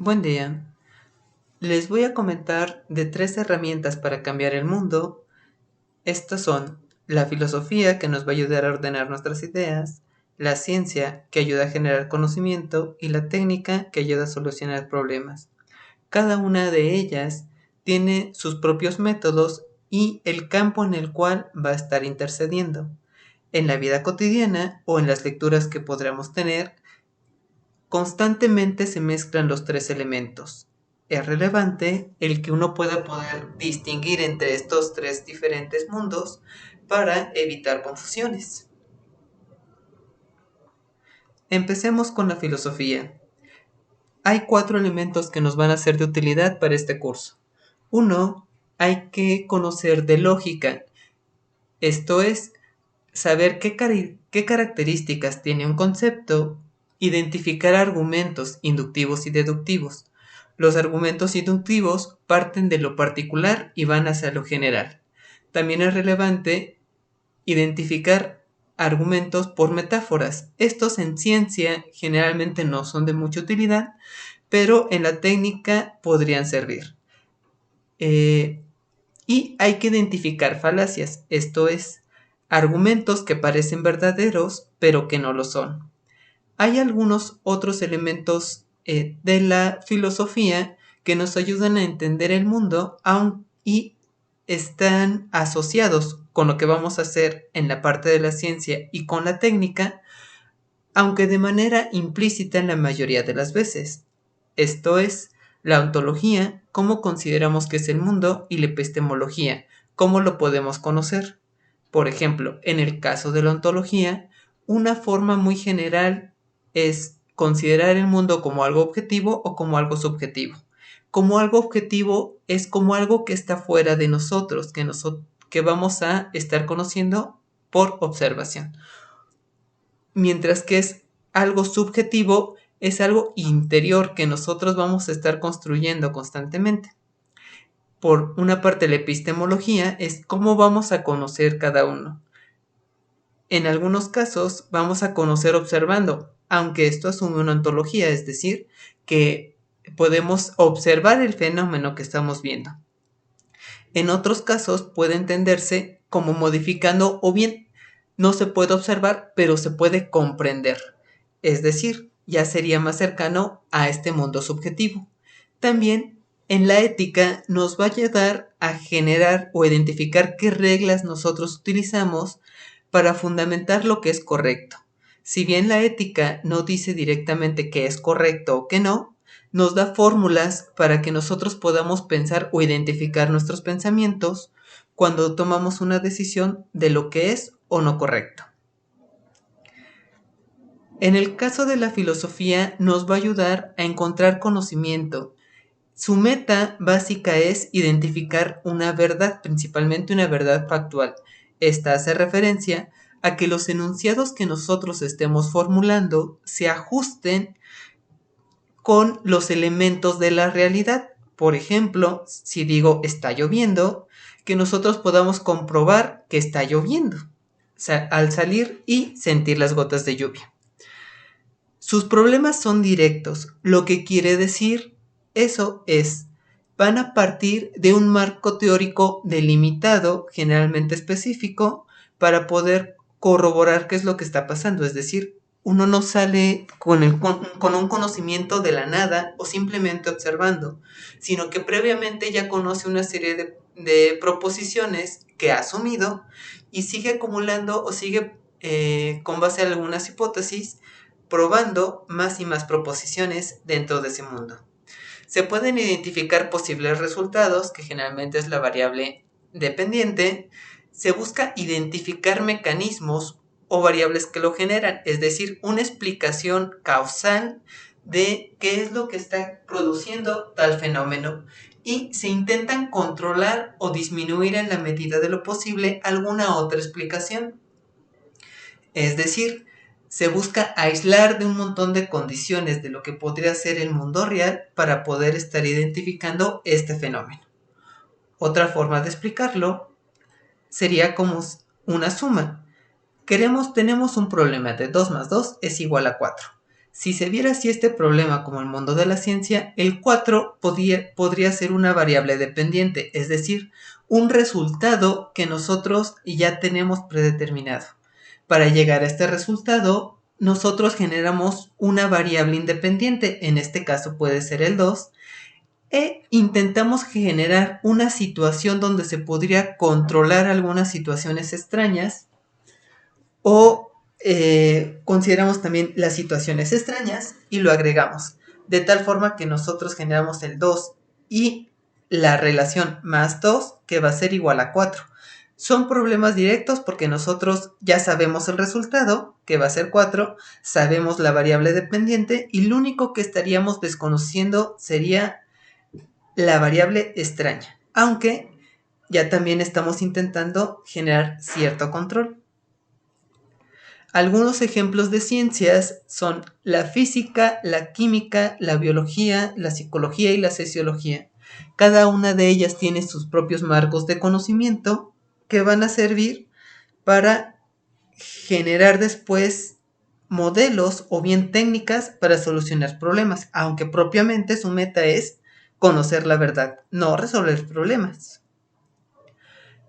Buen día. Les voy a comentar de 3 herramientas para cambiar el mundo. Estas son la filosofía, que nos va a ayudar a ordenar nuestras ideas, la ciencia, que ayuda a generar conocimiento, y la técnica, que ayuda a solucionar problemas. Cada una de ellas tiene sus propios métodos y el campo en el cual va a estar intercediendo. En la vida cotidiana o en las lecturas que podremos tener, constantemente se mezclan los 3 elementos. Es relevante el que uno pueda poder distinguir entre estos 3 diferentes mundos para evitar confusiones. Empecemos con la filosofía. Hay 4 elementos que nos van a ser de utilidad para este curso. 1. Hay que conocer de lógica. Esto es, saber qué características tiene un concepto, identificar argumentos inductivos y deductivos. Los argumentos inductivos parten de lo particular y van hacia lo general. También es relevante identificar argumentos por metáforas. Estos en ciencia generalmente no son de mucha utilidad, pero en la técnica podrían servir. Y hay que identificar falacias, esto es, argumentos que parecen verdaderos, pero que no lo son. Hay algunos otros elementos de la filosofía que nos ayudan a entender el mundo y están asociados con lo que vamos a hacer en la parte de la ciencia y con la técnica, aunque de manera implícita en la mayoría de las veces. Esto es, la ontología, cómo consideramos que es el mundo, y la epistemología, cómo lo podemos conocer. Por ejemplo, en el caso de la ontología, una forma muy general es considerar el mundo como algo objetivo o como algo subjetivo. Como algo objetivo es como algo que está fuera de nosotros, que vamos a estar conociendo por observación. Mientras que es algo subjetivo, es algo interior que nosotros vamos a estar construyendo constantemente. Por una parte, la epistemología es cómo vamos a conocer cada uno. En algunos casos vamos a conocer observando, aunque esto asume una ontología, es decir, que podemos observar el fenómeno que estamos viendo. En otros casos puede entenderse como modificando, o bien no se puede observar, pero se puede comprender. Es decir, ya sería más cercano a este mundo subjetivo. También en la ética nos va a ayudar a generar o identificar qué reglas nosotros utilizamos para fundamentar lo que es correcto. Si bien la ética no dice directamente qué es correcto o qué no, nos da fórmulas para que nosotros podamos pensar o identificar nuestros pensamientos cuando tomamos una decisión de lo que es o no correcto. En el caso de la filosofía, nos va a ayudar a encontrar conocimiento. Su meta básica es identificar una verdad, principalmente una verdad factual. Esta hace referencia a que los enunciados que nosotros estemos formulando se ajusten con los elementos de la realidad. Por ejemplo, si digo está lloviendo, que nosotros podamos comprobar que está lloviendo, o sea, al salir y sentir las gotas de lluvia. Sus problemas son directos, lo que quiere decir eso es, van a partir de un marco teórico delimitado, generalmente específico, para poder corroborar qué es lo que está pasando. Es decir, uno no sale con un conocimiento de la nada o simplemente observando, sino que previamente ya conoce una serie de proposiciones que ha asumido y sigue acumulando o sigue con base a algunas hipótesis probando más y más proposiciones dentro de ese mundo. Se pueden identificar posibles resultados, que generalmente es la variable dependiente. Se busca identificar mecanismos o variables que lo generan, es decir, una explicación causal de qué es lo que está produciendo tal fenómeno, y se intentan controlar o disminuir en la medida de lo posible alguna otra explicación. Es decir, se busca aislar de un montón de condiciones de lo que podría ser el mundo real para poder estar identificando este fenómeno. Otra forma de explicarlo sería como una suma. Tenemos un problema de 2 más 2 es igual a 4. Si se viera así este problema como el mundo de la ciencia, el 4 podría ser una variable dependiente, es decir, un resultado que nosotros ya tenemos predeterminado. Para llegar a este resultado, nosotros generamos una variable independiente, en este caso puede ser el 2, e intentamos generar una situación donde se podría controlar algunas situaciones extrañas o consideramos también las situaciones extrañas y lo agregamos, de tal forma que nosotros generamos el 2 y la relación más 2 que va a ser igual a 4. Son problemas directos porque nosotros ya sabemos el resultado, que va a ser 4, sabemos la variable dependiente y lo único que estaríamos desconociendo sería la variable extraña, aunque ya también estamos intentando generar cierto control. Algunos ejemplos de ciencias son la física, la química, la biología, la psicología y la sociología. Cada una de ellas tiene sus propios marcos de conocimiento que van a servir para generar después modelos o bien técnicas para solucionar problemas, aunque propiamente su meta es conocer la verdad, no resolver problemas.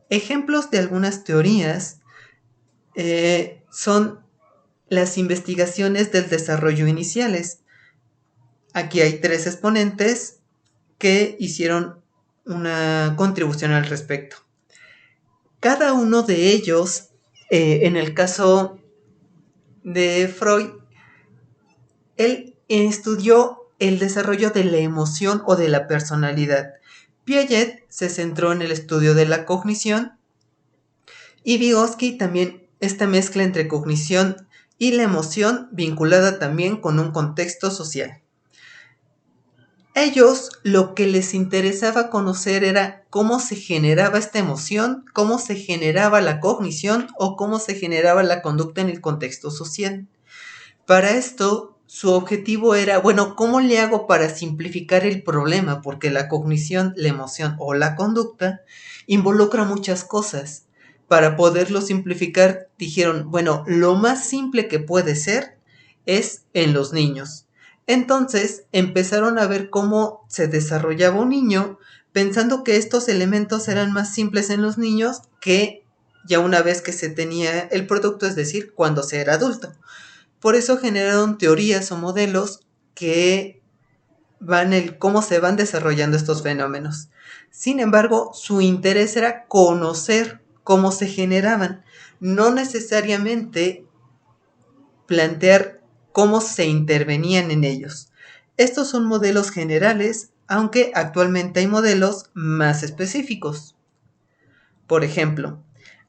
Ejemplos de algunas teorías son las investigaciones del desarrollo iniciales. Aquí hay 3 exponentes que hicieron una contribución al respecto. Cada uno de ellos, en el caso de Freud, él estudió el desarrollo de la emoción o de la personalidad. Piaget se centró en el estudio de la cognición y Vygotsky también esta mezcla entre cognición y la emoción vinculada también con un contexto social. Ellos lo que les interesaba conocer era cómo se generaba esta emoción, cómo se generaba la cognición o cómo se generaba la conducta en el contexto social. Para esto, su objetivo era, bueno, ¿cómo le hago para simplificar el problema? Porque la cognición, la emoción o la conducta involucra muchas cosas. Para poderlo simplificar, dijeron, bueno, lo más simple que puede ser es en los niños. Entonces empezaron a ver cómo se desarrollaba un niño, pensando que estos elementos eran más simples en los niños que ya una vez que se tenía el producto, es decir, cuando se era adulto. Por eso generaron teorías o modelos que van el cómo se van desarrollando estos fenómenos. Sin embargo, su interés era conocer cómo se generaban, no necesariamente plantear cómo se intervenían en ellos. Estos son modelos generales, aunque actualmente hay modelos más específicos. Por ejemplo,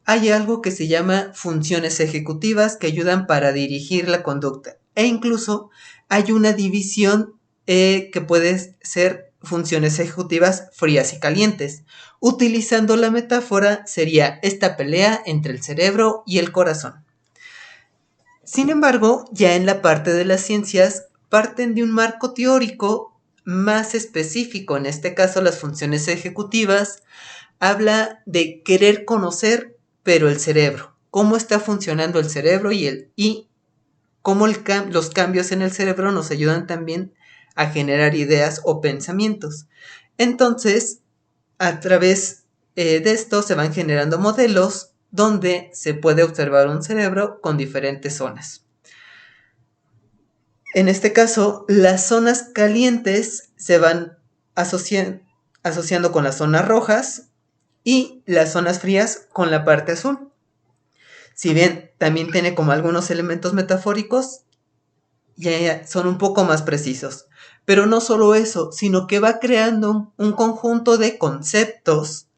hay algo que se llama funciones ejecutivas que ayudan para dirigir la conducta. E incluso hay una división que puede ser funciones ejecutivas frías y calientes. Utilizando la metáfora, sería esta pelea entre el cerebro y el corazón. Sin embargo, ya en la parte de las ciencias, parten de un marco teórico más específico. En este caso, las funciones ejecutivas habla de querer conocer, pero el cerebro, cómo está funcionando el cerebro y cómo los cambios en el cerebro nos ayudan también a generar ideas o pensamientos. Entonces, a través de esto se van generando modelos donde se puede observar un cerebro con diferentes zonas. En este caso, las zonas calientes se van asociando con las zonas rojas y las zonas frías con la parte azul. Si bien también tiene como algunos elementos metafóricos, ya son un poco más precisos. Pero no solo eso, sino que va creando un conjunto de conceptos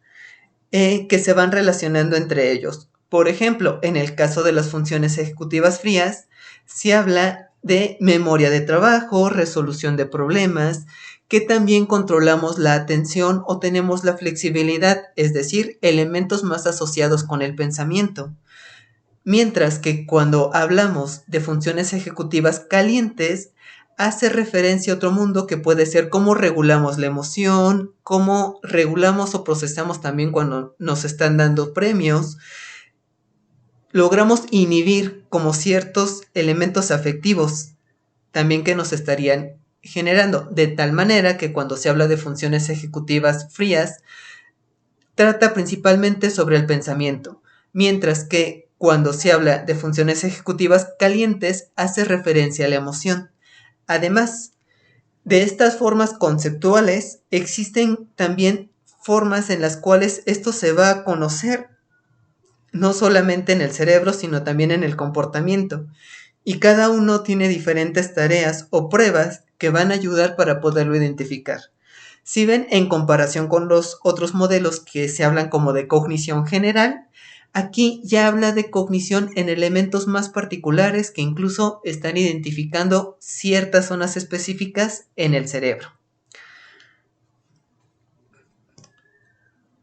que se van relacionando entre ellos. Por ejemplo, en el caso de las funciones ejecutivas frías, se habla de memoria de trabajo, resolución de problemas, que también controlamos la atención o tenemos la flexibilidad, es decir, elementos más asociados con el pensamiento. Mientras que cuando hablamos de funciones ejecutivas calientes, hace referencia a otro mundo que puede ser cómo regulamos la emoción, cómo regulamos o procesamos también cuando nos están dando premios. Logramos inhibir como ciertos elementos afectivos también que nos estarían generando, de tal manera que cuando se habla de funciones ejecutivas frías, trata principalmente sobre el pensamiento, mientras que cuando se habla de funciones ejecutivas calientes hace referencia a la emoción. Además, de estas formas conceptuales, existen también formas en las cuales esto se va a conocer no solamente en el cerebro, sino también en el comportamiento. Y cada uno tiene diferentes tareas o pruebas que van a ayudar para poderlo identificar. Si ven, en comparación con los otros modelos que se hablan como de cognición general, aquí ya habla de cognición en elementos más particulares que incluso están identificando ciertas zonas específicas en el cerebro.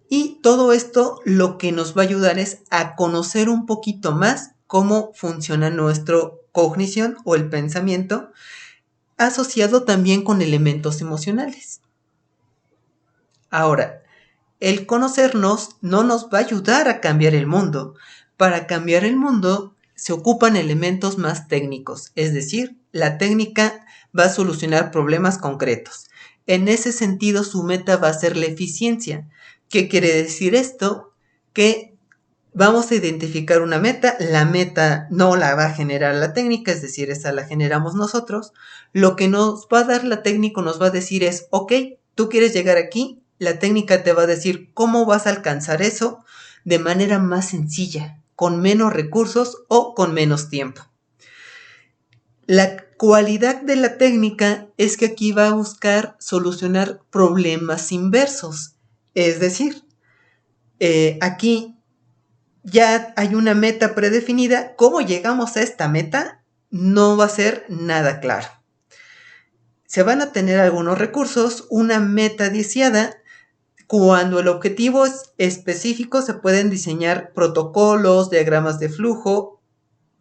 Y todo esto lo que nos va a ayudar es a conocer un poquito más cómo funciona nuestra cognición o el pensamiento, asociado también con elementos emocionales. Ahora, el conocernos no nos va a ayudar a cambiar el mundo. Para cambiar el mundo se ocupan elementos más técnicos, es decir, la técnica va a solucionar problemas concretos. En ese sentido, su meta va a ser la eficiencia. ¿Qué quiere decir esto? Que vamos a identificar una meta, la meta no la va a generar la técnica, es decir, esa la generamos nosotros. Lo que nos va a dar la técnica nos va a decir es, ok, tú quieres llegar aquí, la técnica te va a decir cómo vas a alcanzar eso de manera más sencilla, con menos recursos o con menos tiempo. La cualidad de la técnica es que aquí va a buscar solucionar problemas inversos, es decir, aquí ya hay una meta predefinida. ¿Cómo llegamos a esta meta? No va a ser nada claro. Se van a tener algunos recursos, una meta deseada. Cuando el objetivo es específico, se pueden diseñar protocolos, diagramas de flujo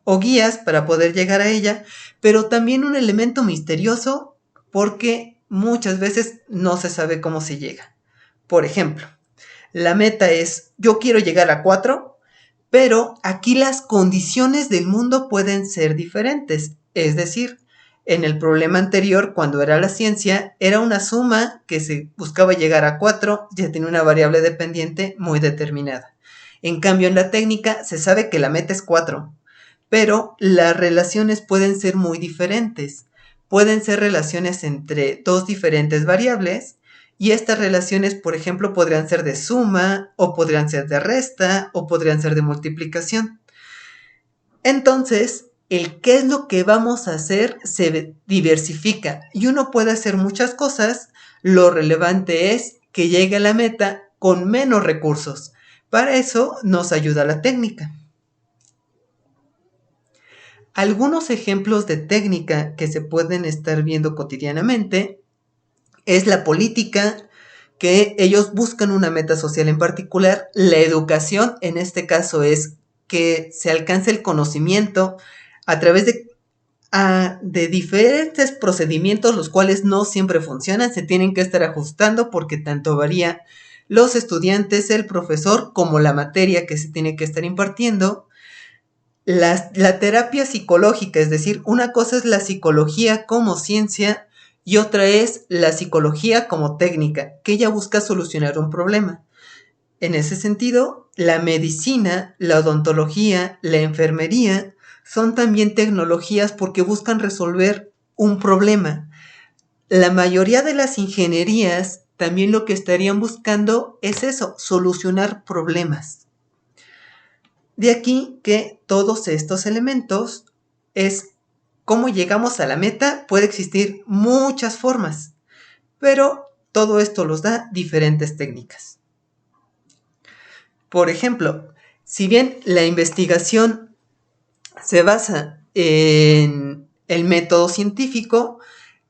o guías para poder llegar a ella, pero también un elemento misterioso porque muchas veces no se sabe cómo se llega. Por ejemplo, la meta es, yo quiero llegar a 4, pero aquí las condiciones del mundo pueden ser diferentes. Es decir, en el problema anterior, cuando era la ciencia, era una suma que se buscaba llegar a 4, ya tiene una variable dependiente muy determinada. En cambio, en la técnica se sabe que la meta es 4, pero las relaciones pueden ser muy diferentes. Pueden ser relaciones entre dos diferentes variables, y estas relaciones, por ejemplo, podrían ser de suma, o podrían ser de resta, o podrían ser de multiplicación. Entonces, el qué es lo que vamos a hacer se diversifica, y uno puede hacer muchas cosas. Lo relevante es que llegue a la meta con menos recursos. Para eso nos ayuda la técnica. Algunos ejemplos de técnica que se pueden estar viendo cotidianamente es la política, que ellos buscan una meta social en particular. La educación, en este caso, es que se alcance el conocimiento a través de diferentes procedimientos, los cuales no siempre funcionan, se tienen que estar ajustando porque tanto varía los estudiantes, el profesor, como la materia que se tiene que estar impartiendo. La terapia psicológica, es decir, una cosa es la psicología como ciencia y otra es la psicología como técnica, que ella busca solucionar un problema. En ese sentido, la medicina, la odontología, la enfermería son también tecnologías porque buscan resolver un problema. La mayoría de las ingenierías también lo que estarían buscando es eso, solucionar problemas. De aquí que todos estos elementos es cómo llegamos a la meta. Puede existir muchas formas, pero todo esto los da diferentes técnicas. Por ejemplo, si bien la investigación se basa en el método científico,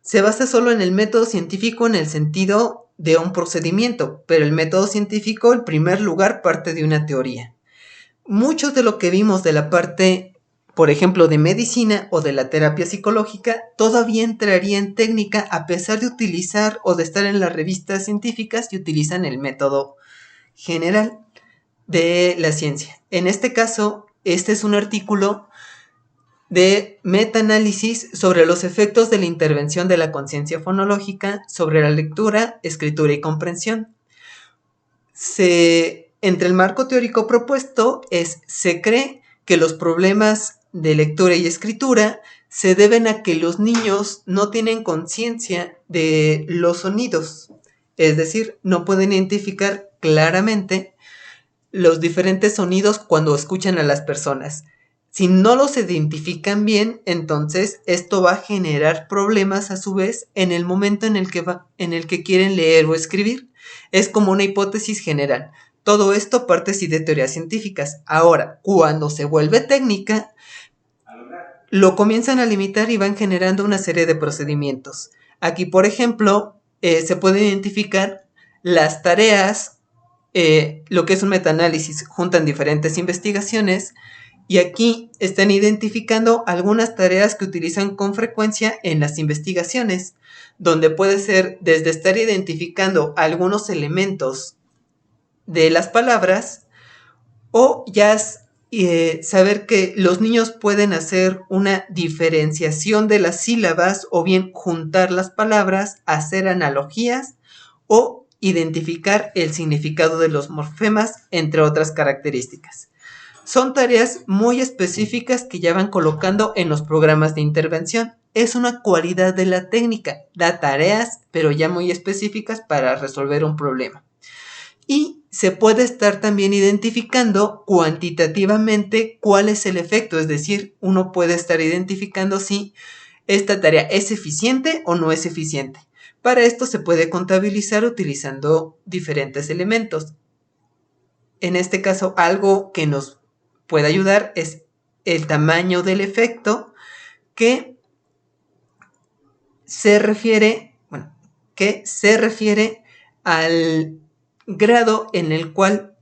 se basa solo en el método científico en el sentido de un procedimiento, pero el método científico, en primer lugar, parte de una teoría. Muchos de lo que vimos de la parte, por ejemplo, de medicina o de la terapia psicológica, todavía entraría en técnica a pesar de utilizar o de estar en las revistas científicas y utilizan el método general de la ciencia. En este caso, este es un artículo de metaanálisis sobre los efectos de la intervención de la conciencia fonológica sobre la lectura, escritura y comprensión. Entre el marco teórico propuesto se cree que los problemas de lectura y escritura se deben a que los niños no tienen conciencia de los sonidos, es decir, no pueden identificar claramente los diferentes sonidos cuando escuchan a las personas. Si no los identifican bien, entonces esto va a generar problemas a su vez en el momento en el que quieren leer o escribir. Es como una hipótesis general. Todo esto parte sí de teorías científicas. Ahora, cuando se vuelve técnica, lo comienzan a limitar y van generando una serie de procedimientos. Aquí, por ejemplo, se puede identificar las tareas, lo que es un metaanálisis, juntan diferentes investigaciones y aquí están identificando algunas tareas que utilizan con frecuencia en las investigaciones, donde puede ser desde estar identificando algunos elementos de las palabras o ya saber que los niños pueden hacer una diferenciación de las sílabas o bien juntar las palabras, hacer analogías o identificar el significado de los morfemas, entre otras características. Son tareas muy específicas que ya van colocando en los programas de intervención. Es una cualidad de la técnica, da tareas, pero ya muy específicas para resolver un problema. Y se puede estar también identificando cuantitativamente cuál es el efecto, es decir, uno puede estar identificando si esta tarea es eficiente o no es eficiente. Para esto se puede contabilizar utilizando diferentes elementos. En este caso, algo que nos puede ayudar es el tamaño del efecto que se refiere al grado en el cual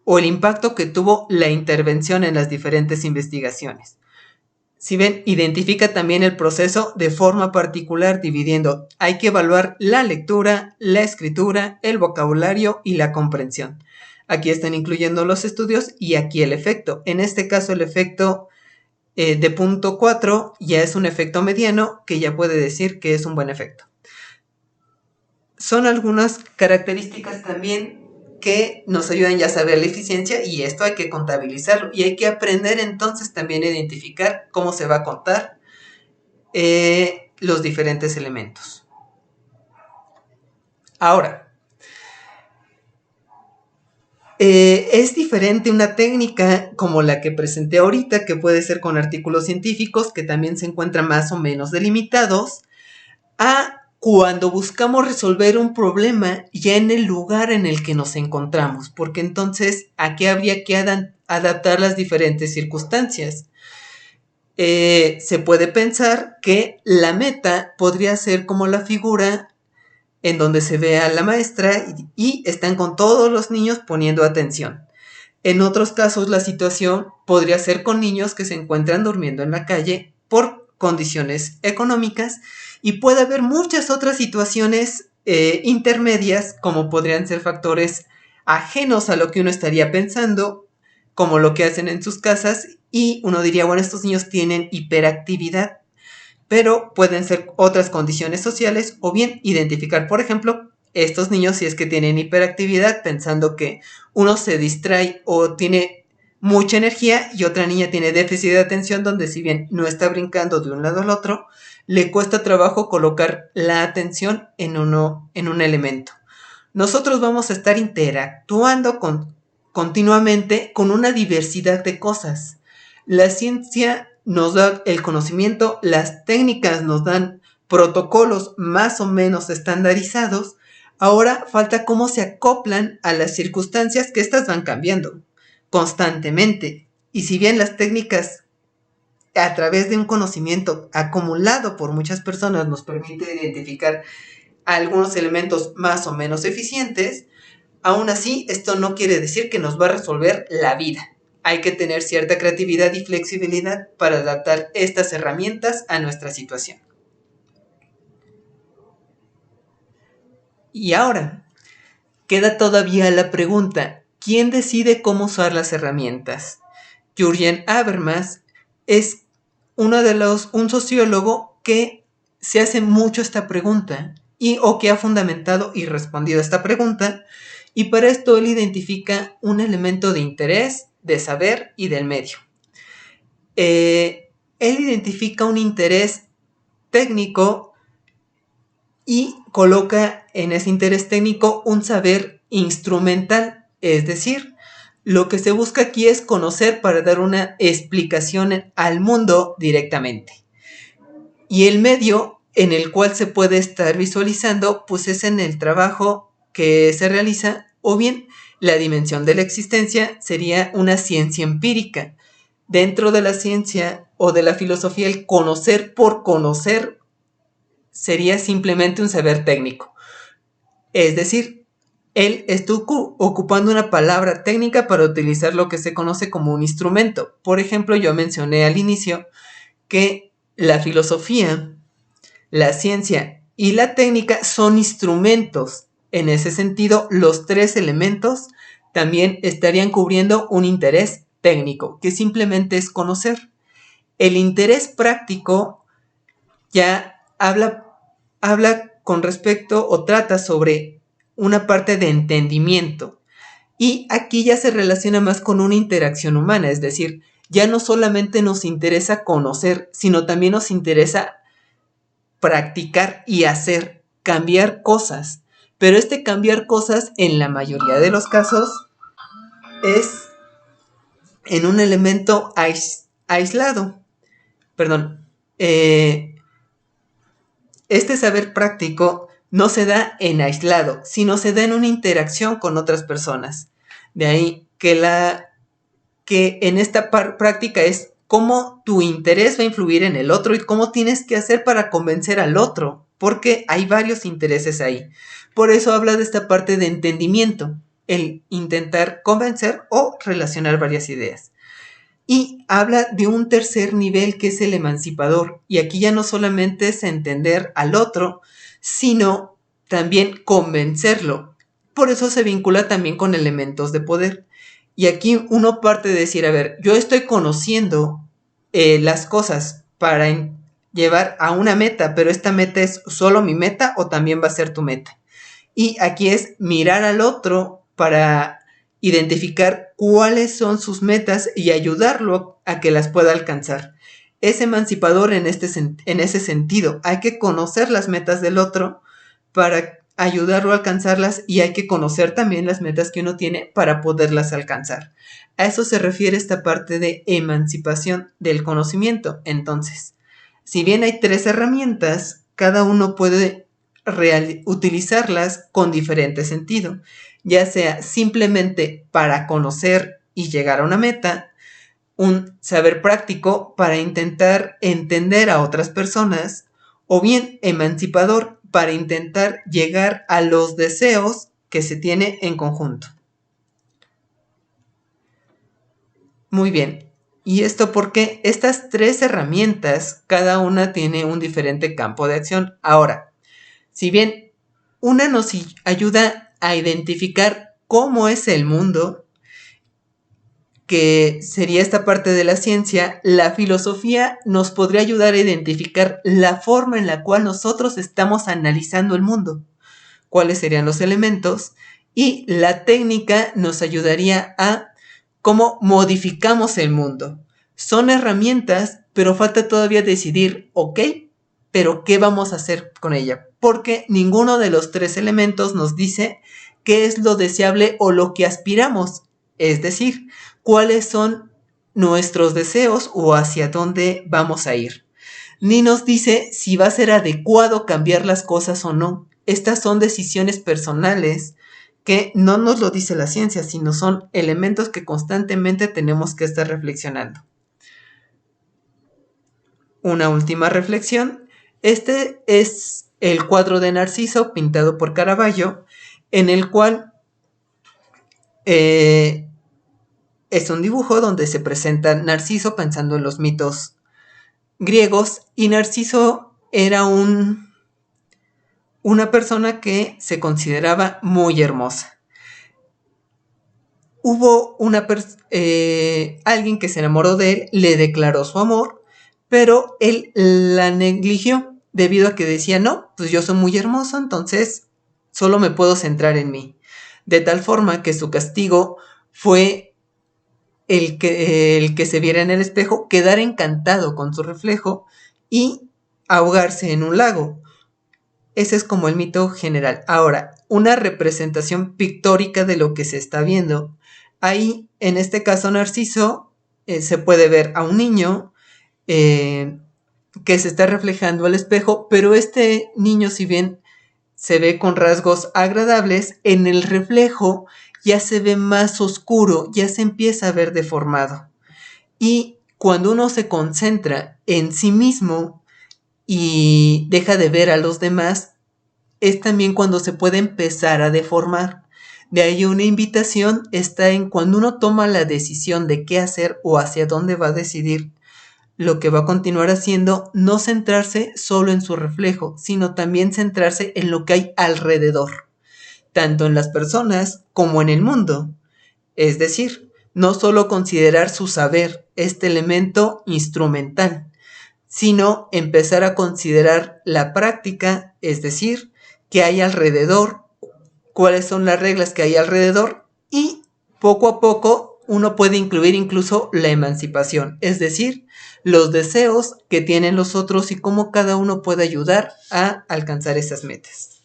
o el impacto que tuvo la intervención en las diferentes investigaciones. Si ven, identifica también el proceso de forma particular dividiendo. Hay que evaluar la lectura, la escritura, el vocabulario y la comprensión. Aquí están incluyendo los estudios y aquí el efecto. En este caso el efecto de punto 4 ya es un efecto mediano que ya puede decir que es un buen efecto. Son algunas características también que nos ayudan ya a saber la eficiencia y esto hay que contabilizarlo y hay que aprender entonces también a identificar cómo se va a contar los diferentes elementos. Ahora, es diferente una técnica como la que presenté ahorita, que puede ser con artículos científicos que también se encuentran más o menos delimitados, a cuando buscamos resolver un problema ya en el lugar en el que nos encontramos, porque entonces aquí habría que adaptar las diferentes circunstancias. Se puede pensar que la meta podría ser como la figura en donde se ve a la maestra y están con todos los niños poniendo atención. En otros casos la situación podría ser con niños que se encuentran durmiendo en la calle por condiciones económicas y puede haber muchas otras situaciones intermedias como podrían ser factores ajenos a lo que uno estaría pensando, como lo que hacen en sus casas y uno diría, bueno, estos niños tienen hiperactividad, pero pueden ser otras condiciones sociales o bien identificar, por ejemplo, estos niños si es que tienen hiperactividad pensando que uno se distrae o tiene mucha energía y otra niña tiene déficit de atención donde si bien no está brincando de un lado al otro, le cuesta trabajo colocar la atención en un elemento. Nosotros vamos a estar interactuando continuamente con una diversidad de cosas. La ciencia nos da el conocimiento, las técnicas nos dan protocolos más o menos estandarizados. Ahora falta cómo se acoplan a las circunstancias que estas van cambiando constantemente. Y si bien las técnicas a través de un conocimiento acumulado por muchas personas nos permite identificar algunos elementos más o menos eficientes, aún así esto no quiere decir que nos va a resolver la vida. Hay que tener cierta creatividad y flexibilidad para adaptar estas herramientas a nuestra situación. Y ahora, queda todavía la pregunta, ¿quién decide cómo usar las herramientas? Jürgen Habermas es un sociólogo que se hace mucho esta pregunta o que ha fundamentado y respondido a esta pregunta, y para esto él identifica un elemento de interés, de saber y del medio. Él identifica un interés técnico y coloca en ese interés técnico un saber instrumental, es decir, lo que se busca aquí es conocer para dar una explicación al mundo directamente. Y el medio en el cual se puede estar visualizando, pues es en el trabajo que se realiza, o bien la dimensión de la existencia sería una ciencia empírica. Dentro de la ciencia o de la filosofía, el conocer por conocer sería simplemente un saber técnico. Es decir, él está ocupando una palabra técnica para utilizar lo que se conoce como un instrumento. Por ejemplo, yo mencioné al inicio que la filosofía, la ciencia y la técnica son instrumentos. En ese sentido, los tres elementos también estarían cubriendo un interés técnico, que simplemente es conocer. El interés práctico ya habla con respecto o trata sobre una parte de entendimiento. Y aquí ya se relaciona más con una interacción humana, es decir, ya no solamente nos interesa conocer, sino también nos interesa practicar y hacer, cambiar cosas. Pero este cambiar cosas, en la mayoría de los casos, es en un elemento aislado. Perdón. Este saber práctico no se da en aislado, sino se da en una interacción con otras personas. De ahí que en esta práctica es cómo tu interés va a influir en el otro y cómo tienes que hacer para convencer al otro, porque hay varios intereses ahí. Por eso habla de esta parte de entendimiento, el intentar convencer o relacionar varias ideas. Y habla de un tercer nivel que es el emancipador. Y aquí ya no solamente es entender al otro, sino también convencerlo. Por eso se vincula también con elementos de poder. Y aquí uno parte de decir, a ver, yo estoy conociendo las cosas para llevar a una meta, pero esta meta es solo mi meta o también va a ser tu meta. Y aquí es mirar al otro para identificar cuáles son sus metas y ayudarlo a que las pueda alcanzar. Es emancipador en ese sentido. Hay que conocer las metas del otro para ayudarlo a alcanzarlas y hay que conocer también las metas que uno tiene para poderlas alcanzar. A eso se refiere esta parte de emancipación del conocimiento. Entonces, si bien hay 3 herramientas, cada uno puede utilizarlas con diferente sentido, ya sea simplemente para conocer y llegar a una meta, un saber práctico para intentar entender a otras personas, o bien emancipador para intentar llegar a los deseos que se tiene en conjunto. Muy bien, y esto porque estas 3 herramientas, cada una tiene un diferente campo de acción. Ahora, si bien una nos ayuda a identificar cómo es el mundo, que sería esta parte de la ciencia, la filosofía nos podría ayudar a identificar la forma en la cual nosotros estamos analizando el mundo, cuáles serían los elementos, y la técnica nos ayudaría a cómo modificamos el mundo. Son herramientas, pero falta todavía decidir, ok, pero ¿qué vamos a hacer con ella? Porque ninguno de los 3 elementos nos dice qué es lo deseable o lo que aspiramos, es decir, cuáles son nuestros deseos o hacia dónde vamos a ir. Ni nos dice si va a ser adecuado cambiar las cosas o no. Estas son decisiones personales que no nos lo dice la ciencia, sino son elementos que constantemente tenemos que estar reflexionando. Una última reflexión. Este es el cuadro de Narciso pintado por Caravaggio, en el cual es un dibujo donde se presenta Narciso pensando en los mitos griegos, y Narciso era una persona que se consideraba muy hermosa. Hubo alguien que se enamoró de él, le declaró su amor, pero él la negligió debido a que decía, no, pues yo soy muy hermoso, entonces solo me puedo centrar en mí. De tal forma que su castigo fue el que se viera en el espejo, quedar encantado con su reflejo y ahogarse en un lago. Ese es como el mito general. Ahora, una representación pictórica de lo que se está viendo. Ahí, en este caso, Narciso, se puede ver a un niño que se está reflejando al espejo, pero este niño, si bien se ve con rasgos agradables, en el reflejo ya se ve más oscuro, ya se empieza a ver deformado. Y cuando uno se concentra en sí mismo y deja de ver a los demás, es también cuando se puede empezar a deformar. De ahí una invitación está en cuando uno toma la decisión de qué hacer o hacia dónde va a decidir lo que va a continuar haciendo, no centrarse solo en su reflejo, sino también centrarse en lo que hay alrededor, tanto en las personas como en el mundo. Es decir, no solo considerar su saber, este elemento instrumental, sino empezar a considerar la práctica, es decir, qué hay alrededor, cuáles son las reglas que hay alrededor y poco a poco uno puede incluir incluso la emancipación, es decir, los deseos que tienen los otros y cómo cada uno puede ayudar a alcanzar esas metas.